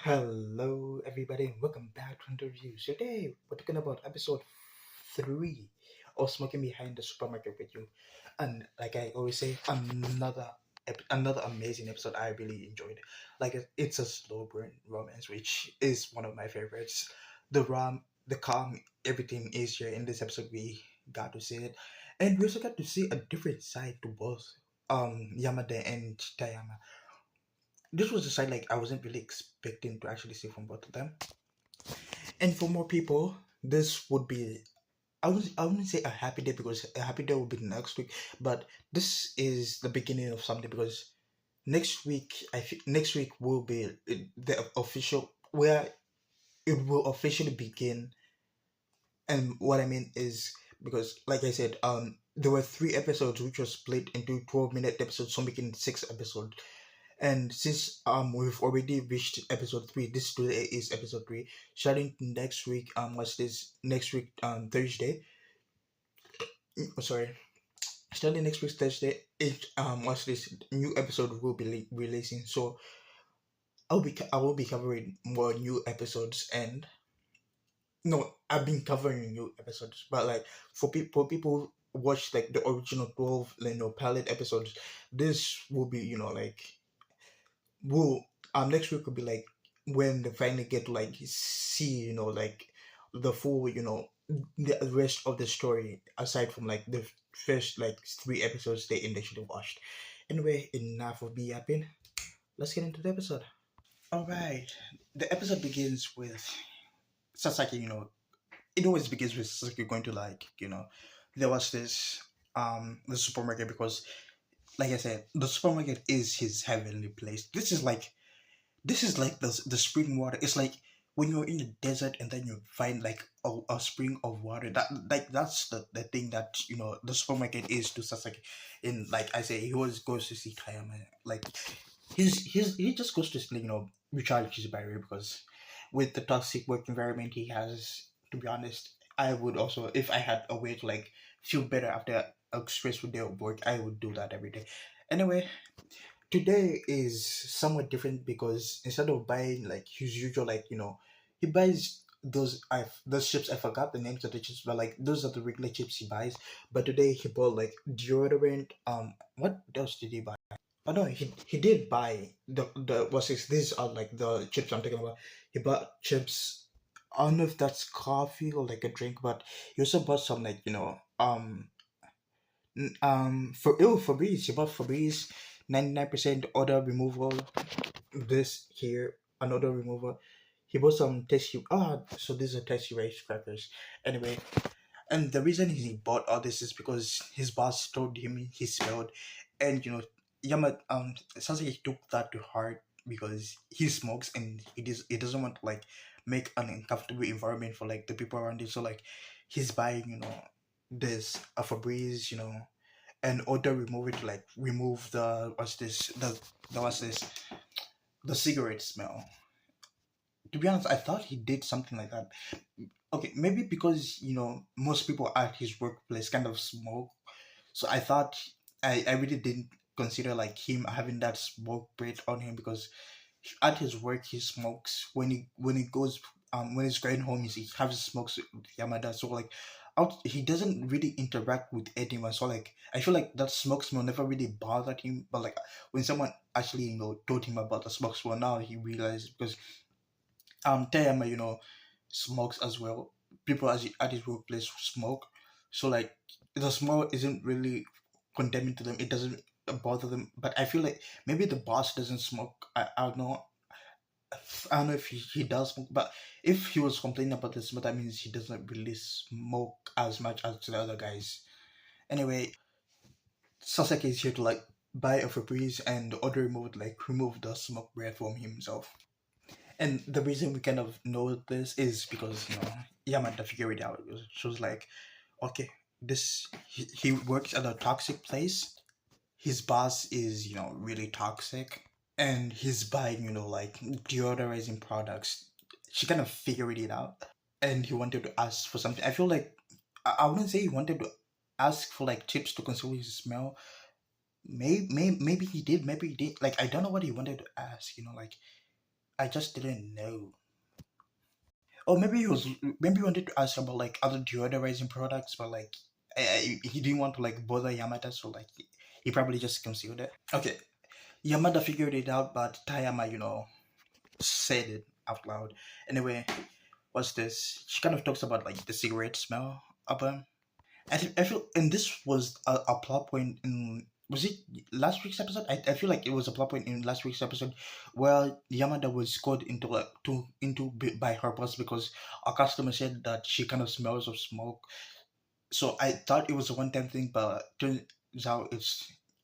Hello, everybody, and welcome back to Interviews. Today, we're talking about episode 3 of Smoking Behind the Supermarket with You. And like I always say, another amazing episode I really enjoyed. It's a slow burn romance, which is one of my favorites. The calm, everything is here in this episode. We got to see it, and we also got to see a different side to both Yamada and Tayama. This was a side like I wasn't really expecting to actually see from both of them. And for more people, this would be I wouldn't say a happy day because a happy day will be next week, but this is the beginning of something because next week will be the official where it will officially begin. And what I mean is because like I said, there were 3 episodes which were split into 12-minute episodes, so making 6 episodes. And since we've already reached episode 3, this today is episode 3. Starting next week, what's this? Next week, Thursday. Sorry, starting next week Thursday, what's this? New episode will be releasing. So I will be covering more new episodes and no, I've been covering new episodes, but like for people who watch like the original 12 pilot episodes, this will be like will next week will be like when they finally get to like see like the full the rest of the story aside from like the first like 3 episodes they initially watched. Anyway, enough of me yapping. Let's get into the episode. All right, the episode begins with Sasaki. It always begins with Sasaki going to like there was this the supermarket because like I said, the supermarket is his heavenly place. This is like the spring water. It's like when you're in the desert and then you find like a spring of water. That's the thing that the supermarket is to Sasaki. In like I say, he always goes to see Tayama. Like he just goes to recharge his battery because with the toxic work environment he has. To be honest, I would also, if I had a way to like feel better after a stressful day of work, I would do that every day. Anyway, today is somewhat different because instead of buying like his usual he buys those chips. I forgot the names of the chips, but like those are the regular chips he buys. But today he bought like deodorant. What else did he buy? Oh no, he did buy the what's this? These are like the chips I'm talking about. He bought chips. I don't know if that's coffee or like a drink, but he also bought some like Febreze. He bought Febreze, 99% odor removal. This here, another remover. He bought some tasty. So these are tasty rice crackers. Anyway, and the reason he bought all this is because his boss told him he smelled, and Yama sounds like he took that to heart because he smokes and he doesn't want to like make an uncomfortable environment for like the people around him. So like he's buying this a Febreze and odor remover to like remove the what's this the cigarette smell. To be honest, I thought he did something like that. Okay, maybe because most people at his workplace kind of smoke, so I thought I really didn't consider like him having that smoke breath on him because at his work he smokes when he goes when he's going home he has smokes with Yamada. So like out he doesn't really interact with anyone, so like I feel like that smoke smell never really bothered him, but like when someone actually told him about the smoke smell, now he realized because Tayama smokes as well. People at his workplace smoke, so like the smell isn't really condemning to them. It doesn't bother them. But I feel like maybe the boss doesn't smoke. I don't know. I don't know if he does smoke, but if he was complaining about the smell, that means he doesn't really smoke as much as the other guys. Anyway, Sasaki is here to like buy a Febreze and the other remote like remove the smoke breath from himself. And the reason we kind of know this is because Yamada figured it out. She was like, okay, he works at a toxic place. His boss is really toxic, and he's buying like deodorizing products. She kind of figured it out, and he wanted to ask for something. I feel like I wouldn't say he wanted to ask for like tips to conceal his smell. Maybe he did. Maybe he did. Like I don't know what he wanted to ask. Like I just didn't know. Or maybe maybe he wanted to ask about like other deodorizing products, but like he didn't want to like bother Yamada, so like he probably just concealed it. Okay, Yamada figured it out, but Tayama, said it out loud. Anyway, what's this? She kind of talks about like the cigarette smell of him. I feel, and this was a plot point in, was it last week's episode? I feel like it was a plot point in last week's episode where Yamada was called into like by her boss because a customer said that she kind of smells of smoke. So I thought it was a one-time thing, but turns out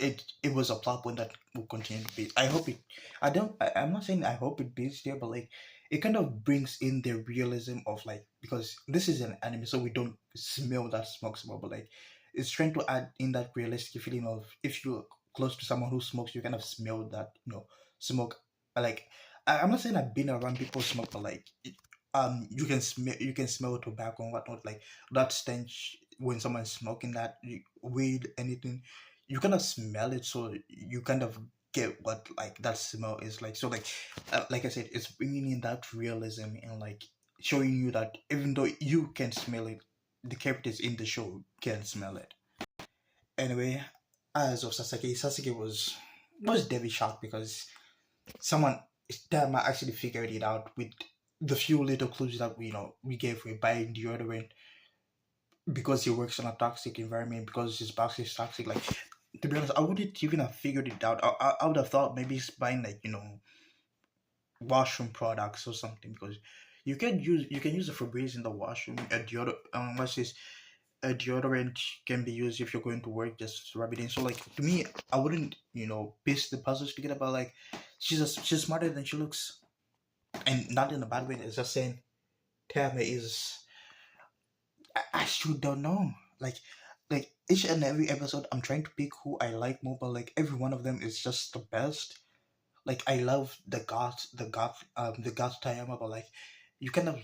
it was a plot point that will continue to be. I hope it. I'm not saying I hope it beats there, but like it kind of brings in the realism of like, because this is an anime, so we don't smell that smoke smell, but like it's trying to add in that realistic feeling of if you're close to someone who smokes, you kind of smell that smoke. Like I'm not saying I've been around people who smoke, but like you can smell tobacco and whatnot, like that stench when someone's smoking that weed, anything, you kind of smell it, so you kind of get what like that smell is like. So like I said, it's bringing in that realism and like showing you that even though you can smell it, the characters in the show can smell it. Anyway, as of Sasuke was very shocked because someone Tama actually figured it out with the few little clues that we gave for buying deodorant because he works in a toxic environment, because his box is toxic. Like, to be honest, I wouldn't even have figured it out. I would have thought maybe he's buying like washroom products or something, because you can use a Febreze in the washroom. What's this? A deodorant can be used if you're going to work. Just rub it in. So like to me, I wouldn't piece the puzzle together about like she's smarter than she looks, and not in a bad way. It's just saying Tama is. I still don't know. Like each and every episode, I'm trying to pick who I like more, but like every one of them is just the best. Like I love the goth Tayama, but like you kind of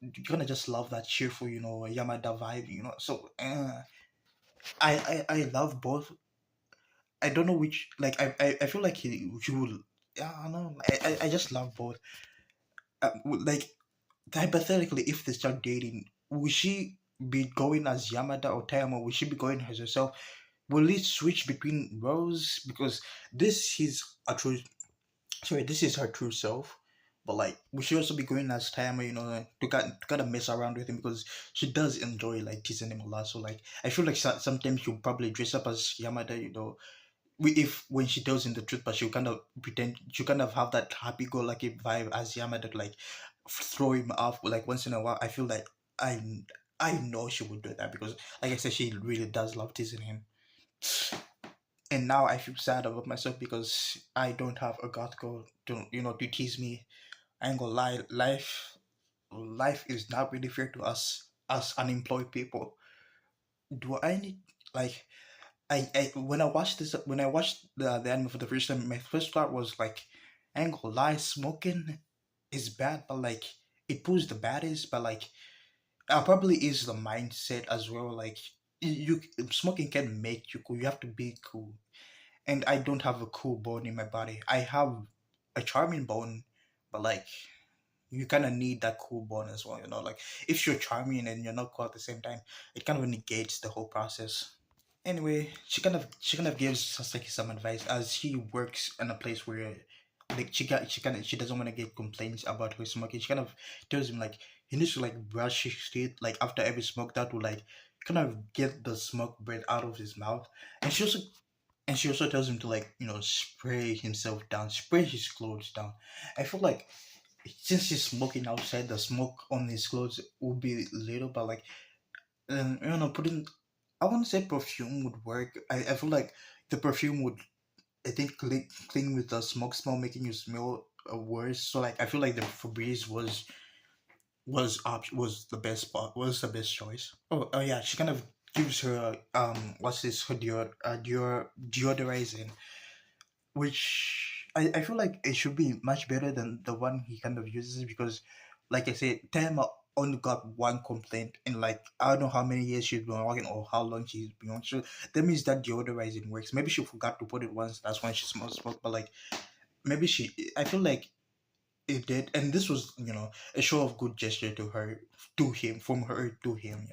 you kind of just love that cheerful, Yamada vibe, So I love both. I don't know which. Like I feel like he will. Yeah, I don't know. I just love both. Like hypothetically, if they start dating, will she be going as Yamada or Tayama? Will she be going as herself? Will it switch between roles? Because this is a true, sorry, this is her true self. But like, will she also be going as Tayama? To kind of mess around with him, because she does enjoy like teasing him a lot. So like, I feel like sometimes she'll probably dress up as Yamada. If when she tells him the truth, but she'll kind of pretend, she'll kind of have that happy-go-lucky vibe as Yamada to like throw him off like once in a while. I feel like I I know she would do that because, like I said, she really does love teasing him. And now I feel sad about myself because I don't have a goth girl to tease me. I ain't gonna lie, life is not really fair to us as unemployed people. Do I need like I when I watched the anime for the first time, my first thought was like, I ain't gonna lie, smoking is bad, but like it pulls the baddest, but like probably is the mindset as well. Like smoking can make you cool. You have to be cool, and I don't have a cool bone in my body. I have a charming bone, but like you kind of need that cool bone as well. Like if you're charming and you're not cool at the same time, it kind of negates the whole process. Anyway, she kind of gives Sasaki some advice as he works in a place where like she doesn't want to get complaints about her smoking. She kind of tells him like he needs to like brush his teeth like after every smoke, that will like kind of get the smoke breath out of his mouth. And she also tells him to like spray himself down, spray his clothes down. I feel like since he's smoking outside, the smoke on his clothes will be little, but like putting, I want to say perfume would work. I feel like the perfume would, I think, cling with the smoke smell, making you smell worse. So like I feel like the Febreze was the best choice. Oh yeah, she kind of gives her what's this, her deodorizing, which I feel like it should be much better than the one he kind of uses, because like I said, Tama only got one complaint in like I don't know how many years she's been working or how long she's been on. So that means that deodorizing works. Maybe she forgot to put it once, that's why she smells smoke. But like maybe I feel like it did, and this was, a show of good gesture to her, to him, from her to him.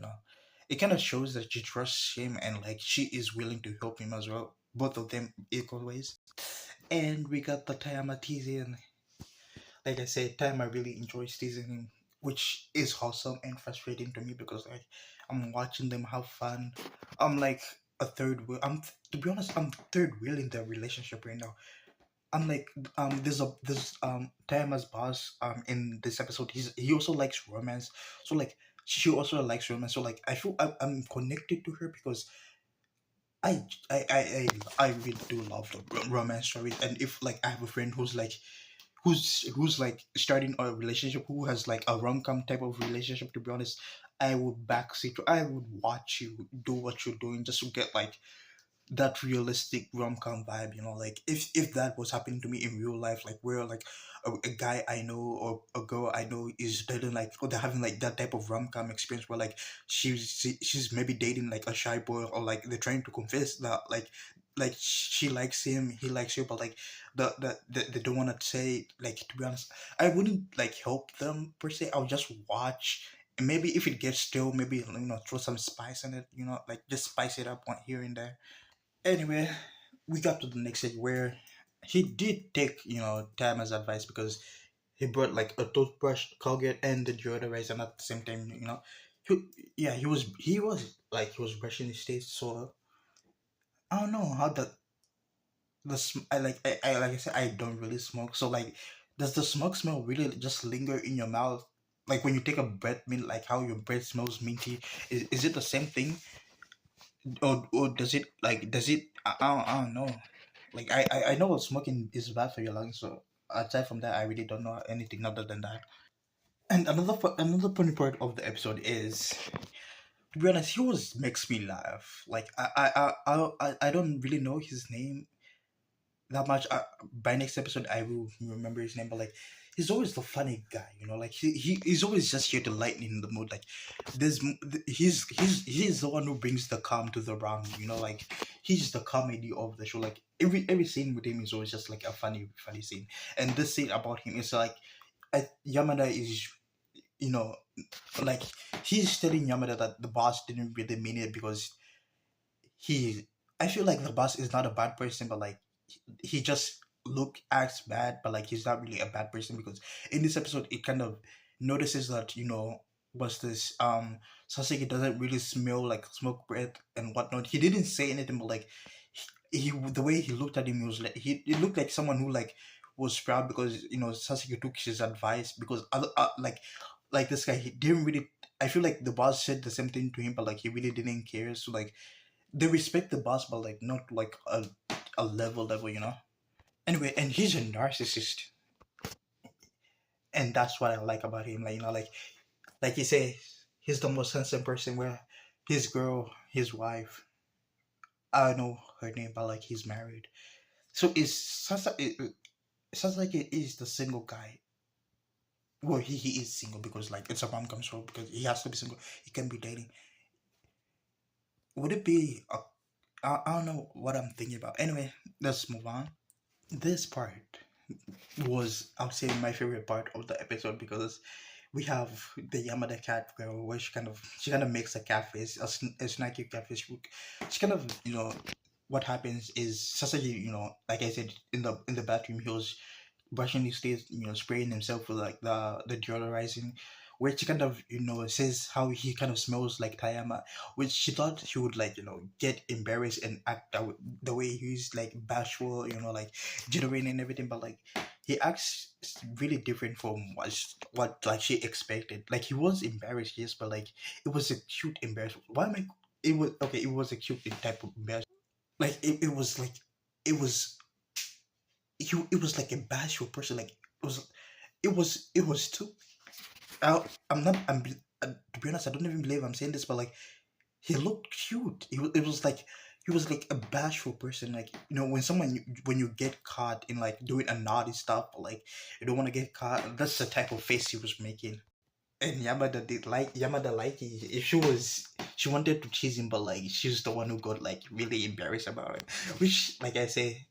It kind of shows that she trusts him and like she is willing to help him as well. Both of them equal ways. And we got the Tayama teasing. Like I said, Tayama really enjoys teasing him, which is wholesome and frustrating to me because like I'm watching them have fun. I'm like a third wheel. To be honest, I'm third wheel in their relationship right now. I'm like there's Tayama's boss in this episode. He also likes romance, so like she also likes romance. So like I feel I'm connected to her because I I really do love the romance stories. And if like I have a friend who's like starting a relationship, who has like a rom-com type of relationship, to be honest, I would backseat. I would watch you do what you're doing just to get like that realistic rom-com vibe. Like if that was happening to me in real life, like where like a guy I know or a girl I know is dating, like, or they're having like that type of rom-com experience where like she's maybe dating like a shy boy, or like they're trying to confess that like she likes him, he likes her, but like they don't want to say. Like, to be honest, I wouldn't like help them per se. I'll just watch, and maybe if it gets stale, maybe throw some spice in it, like just spice it up one here and there. Anyway, we got to the next stage where he did take, Tama's advice, because he brought like a toothbrush, Colgate, and the deodorizer at the same time. He, yeah, he was brushing his teeth. So I don't know how I like I said, I don't really smoke. So like, does the smoke smell really just linger in your mouth? Like when you take a breath mint, like how your breath smells minty, is it the same thing? Or does it I don't know. Like I know smoking is bad for your lungs, so aside from that I really don't know anything other than that. And another funny part of the episode is, to be honest, he always makes me laugh. Like I don't really know his name that much. By next episode I will remember his name, but like he's always the funny guy, like he's always just here to lighten the mood. Like he's the one who brings the calm to the room, like he's the comedy of the show. Like every scene with him is always just like a funny scene. And this scene about him is like, Yamada is, you know like, he's telling Yamada that the boss didn't really mean it, because he I feel like the boss is not a bad person, but like he just acts bad, but like he's not really a bad person, because in this episode it kind of notices that, was this Sasuke doesn't really smell like smoke breath and whatnot. He didn't say anything, but like he the way he looked at him, he was like, it looked like someone who like was proud because Sasuke took his advice, because other like this guy, he didn't really. I feel like the boss said the same thing to him, but like he really didn't care. So like they respect the boss, but like not like a level. Anyway, and he's a narcissist, and that's what I like about him. Like, like you say, he's the most handsome person. Where his girl, his wife, I don't know her name, but like he's married. So Sasaki is the single guy. Well, he is single because like it's a rom-com show, because he has to be single. He can be dating. Would it be? I don't know what I'm thinking about. Anyway, let's move on. This part was, I would say, my favorite part of the episode, because we have the Yamada cat girl, where she kind of makes a catfish, a snacky catfish. She kind of, what happens is Sasaki, like I said, in the bathroom, he was brushing his teeth, spraying himself with like the deodorizing, which kind of, says how he kind of smells like Tayama, which she thought he would like, get embarrassed and act the way he's like bashful, like jittering and everything, but like he acts really different from what like she expected. Like he was embarrassed, yes, but like it was a cute embarrassment. Why am I? It was okay. It was a cute type of embarrassment. Like it was like it was it was like a bashful person. Like it was too. I'm not. To be honest, I don't even believe I'm saying this, but like he looked cute. It was like he was like a bashful person. Like, when you get caught in like doing a naughty stuff, like you don't want to get caught. That's the type of face he was making. And Yamada like it. If she wanted to tease him, but like she's the one who got like really embarrassed about it. Which, like I say,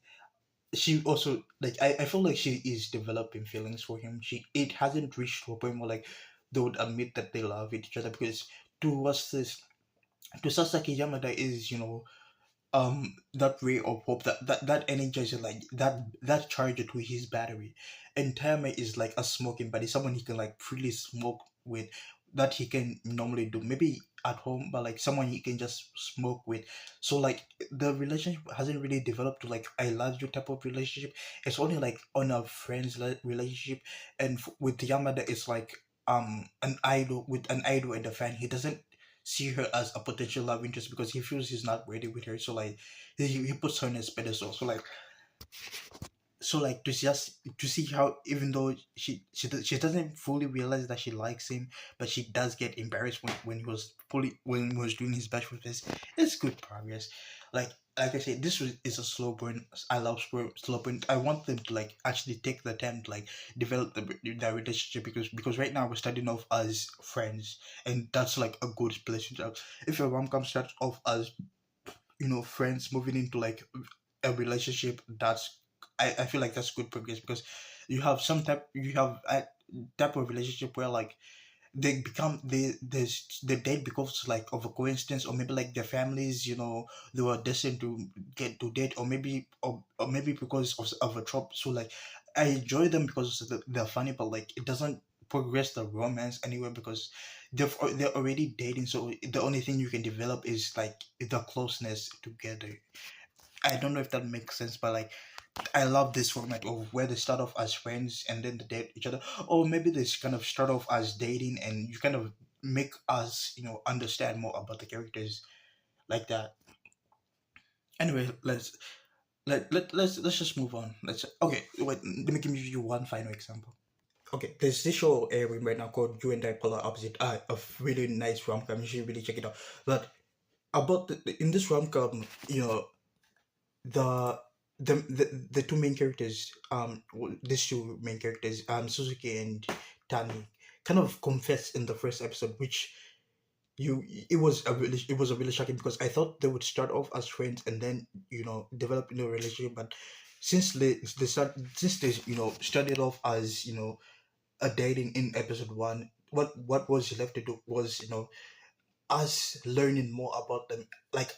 she also like I feel like she is developing feelings for him. She it hasn't reached to a point where like they would admit that they love each other, because to us this to Sasaki Yamada is, that ray of hope, that energizer, like that charger to his battery. And Tayama is like a smoking buddy, someone he can like freely smoke with, that he can normally do maybe at home, but like someone he can just smoke with. So like the relationship hasn't really developed to like I love you type of relationship. It's only like on a friends relationship. And with Yamada it's like an idol, with an idol and a fan. He doesn't see her as a potential love interest because he feels he's not ready with her. So like he puts her on his pedestal. So like to just to see how, even though she doesn't fully realize that she likes him, but she does get embarrassed when he was doing his best with this. It's good progress. Like I said, is a slow burn. I love slow burn. I want them to like actually take the time to like develop their relationship, because right now we're starting off as friends, and that's like a good place to start. If a rom com starts off as friends moving into like a relationship, that's I feel like that's good progress, because you have a type of relationship where like the date becomes like of a coincidence, or maybe like their families, they were destined to get to date, or maybe because of a trope. So like I enjoy them because they're funny, but like it doesn't progress the romance anywhere, because they're already dating. So the only thing you can develop is like the closeness together. I don't know if that makes sense, but like I love this format of where they start off as friends and then they date each other, or maybe they kind of start off as dating and you kind of make us, understand more about the characters like that. Anyway, let's just move on. Let's Okay. Wait, let me give you one final example. Okay, there's this show airing right now called You and I Polar Opposite. A really nice rom com. You should really check it out. But about in this rom com, the the two main characters, these two main characters, Suzuki and Tani, kind of confess in the first episode, which you it was a really shocking, because I thought they would start off as friends and then develop a relationship. But since they started off as a dating in episode one, what was left to do was us learning more about them. Like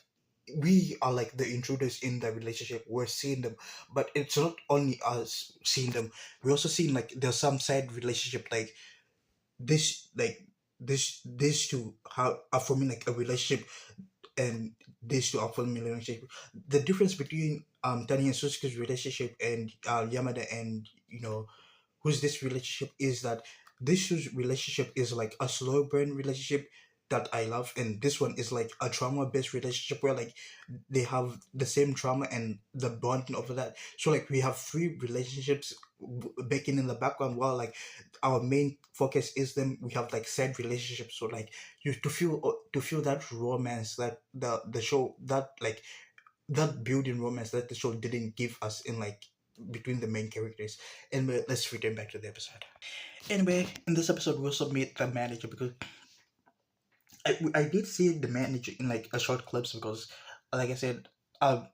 we are like the intruders in the relationship. We're seeing them, but it's not only us seeing them. We're also seeing like there's some side relationship, like this, like these two are forming like a relationship, and these two are forming a relationship. The difference between Tani and Suzuki's relationship and Yamada and who's this relationship is that this relationship is like a slow burn relationship that I love, and this one is like a trauma based relationship where like they have the same trauma and the bonding over that. So like we have three relationships baking in the background, while like our main focus is them. We have like sad relationships. So like you to feel that romance that the show, that like that building romance that the show didn't give us in like between the main characters. And let's return back to the episode. Anyway, in this episode, we also meet the manager, because I did see the manager in like a short clips, because, like I said, I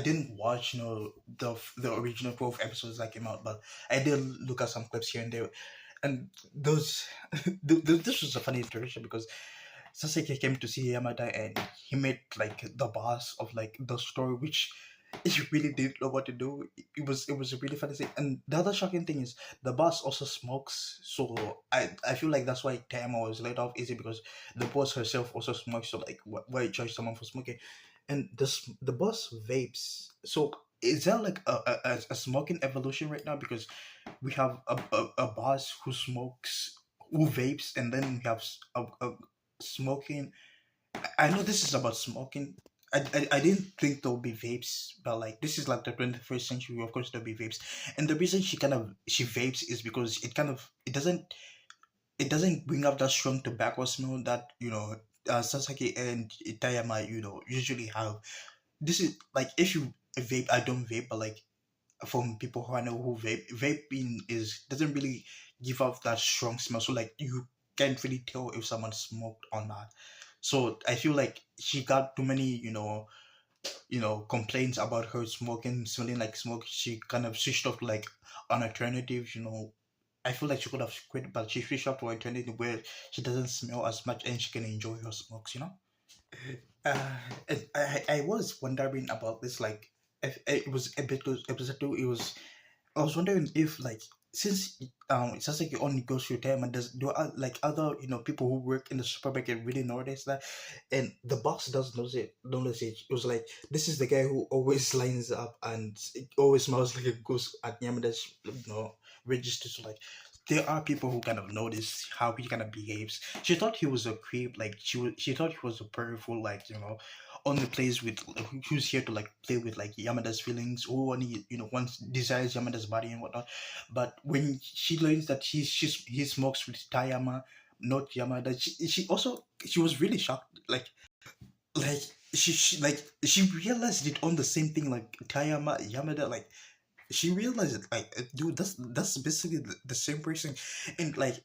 didn't watch the original 12 episodes that came out, but I did look at some clips here and there, and those this was a funny interaction, because Sasuke came to see Yamada and he met like the boss of like the store, which he really didn't know what to do. It was a really funny thing. And the other shocking thing is the boss also smokes. So I feel like that's why Tayama was laid off easy, because the boss herself also smokes. So like why judge someone for smoking? And the boss vapes. So is there like a smoking evolution right now? Because we have a boss who smokes, who vapes, and then we have a smoking. I know this is about smoking. I didn't think there'll be vapes, but like this is like the 21st century. Of course, there'll be vapes, and the reason she vapes is because it doesn't bring up that strong tobacco smell that Sasaki and Tayama usually have. This is like if you vape, I don't vape, but like from people who I know who vaping is doesn't really give off that strong smell. So like you can't really tell if someone smoked or not. So I feel like she got too many, complaints about her smoking, smelling like smoke. She kind of switched off to like an alternative. I feel like she could have quit, but she switched off to an alternative where she doesn't smell as much and she can enjoy her smokes. Uh, and I was wondering about this, like, it was episode 2. I was wondering if, like, since it sounds like you only go through time, and like other people who work in the supermarket really notice that, and the boss does notice it. It was like, this is the guy who always lines up and it always smells like a goose at Yamada's register. So, like, there are people who kind of notice how he kind of behaves. She thought he was a creep, like she thought he was a pervert, like, only plays with, who's here to like play with like Yamada's feelings, who only wants desires Yamada's body and whatnot. But when she learns that he smokes with Tayama, not Yamada, she was really shocked. Like she realized it on the same thing, like Tayama, Yamada, like she realized it, like, dude, that's basically the same person. And like,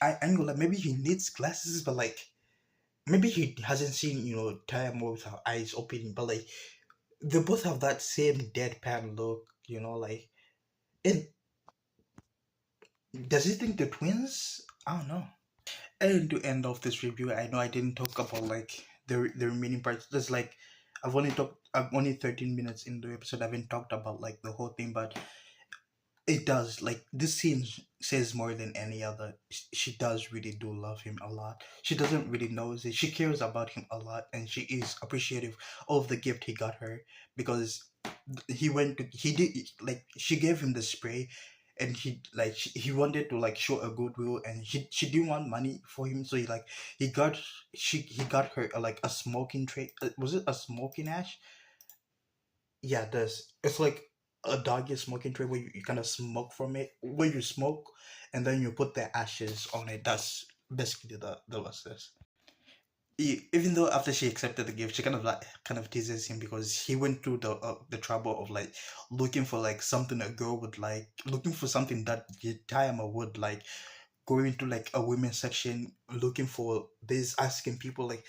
I'm gonna, maybe he needs glasses, but like, maybe he hasn't seen Tayama with her eyes open, but like, they both have that same deadpan look, like. And does he think they're twins? I don't know. And to end off this review, I know I didn't talk about like the remaining parts. There's like, I'm only 13 minutes in the episode. I haven't talked about like the whole thing, but it does, like, this scene says more than any other. She does really do love him a lot. She doesn't really knows it. She cares about him a lot, and she is appreciative of the gift he got her, because he did, like, she gave him the spray, and he wanted to like show a goodwill, and she didn't want money for him, so he got her like a smoking tray. Was it a smoking ash? Yeah, there's, it's like a doggy smoking tray where you kind of smoke from it, where you smoke and then you put the ashes on it. That's basically the was this. Even though after she accepted the gift, she kind of teases him, because he went through the trouble of like looking for like something a girl would like, looking for something that Tayama would like, going to like a women's section looking for this, asking people, like,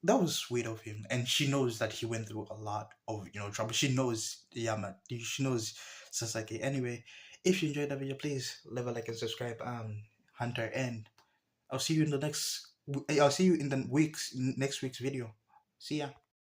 that was sweet of him. And she knows that he went through a lot of trouble. She knows Yama, she knows Sasaki. Anyway, if you enjoyed the video, please leave a like and subscribe. Hunter, and I'll see you in the next, I'll see you in the next week's video. See ya.